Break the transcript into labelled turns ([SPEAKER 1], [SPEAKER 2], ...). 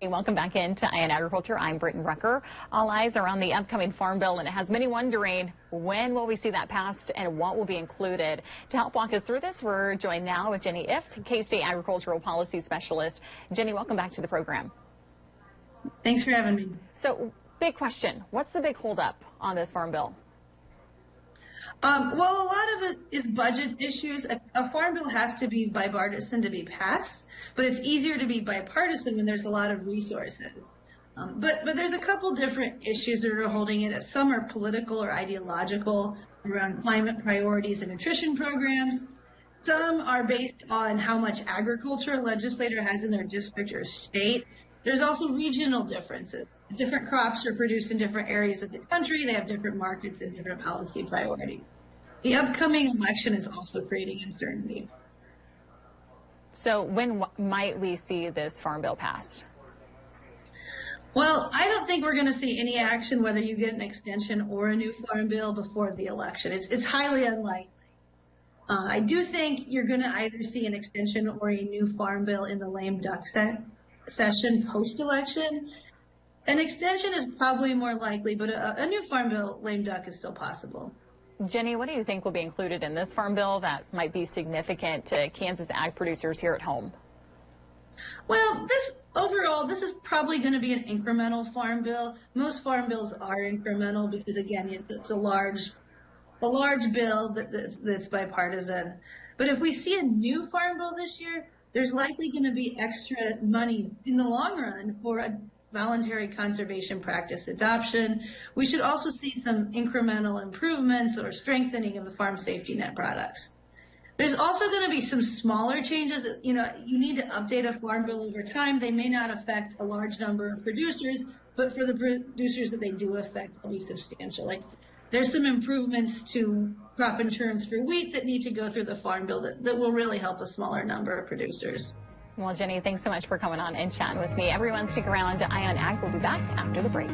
[SPEAKER 1] Hey, welcome back into Ion Agriculture. I'm Britton Rucker. All eyes are on the upcoming Farm Bill, and it has many wondering when will we see that passed and what will be included. To help walk us through this, we're joined now with Jenny Ifft, K-State Agricultural Policy Specialist. Jenny, welcome back to the program.
[SPEAKER 2] Thanks for having me.
[SPEAKER 1] So, big question. What's the big holdup on this Farm Bill?
[SPEAKER 2] Well, a lot of it is budget issues. A farm bill has to be bipartisan to be passed, but it's easier to be bipartisan when there's a lot of resources. But there's a couple different issues that are holding it. Some are political or ideological around climate priorities and nutrition programs. Some are based on how much agriculture a legislator has in their district or state. There's also regional differences. Different crops are produced in different areas of the country. They have different markets and different policy priorities. The upcoming election is also creating uncertainty.
[SPEAKER 1] So when might we see this Farm Bill passed?
[SPEAKER 2] Well, I don't think we're going to see any action, whether you get an extension or a new Farm Bill, before the election. It's highly unlikely. I do think you're going to either see an extension or a new Farm Bill in the lame duck session post-election. An extension is probably more likely, but a new Farm Bill lame duck is still possible.
[SPEAKER 1] Jenny, what do you think will be included in this Farm Bill that might be significant to Kansas ag producers here at home?
[SPEAKER 2] Well, overall, this is probably going to be an incremental Farm Bill. Most Farm Bills are incremental because, again, it's a large bill that's bipartisan. But if we see a new Farm Bill this year, there's likely going to be extra money in the long run for a voluntary conservation practice adoption. We should also see some incremental improvements or strengthening of the farm safety net products. There's also going to be some smaller changes. You need to update a Farm Bill over time. They may not affect a large number of producers, but for the producers that they do affect, they'll be substantial. Like, there's some improvements to crop insurance for wheat that need to go through the Farm Bill that will really help a smaller number of producers.
[SPEAKER 1] Well, Jenny, thanks so much for coming on and chatting with me. Everyone, stick around. Ion Ag will be back after the break.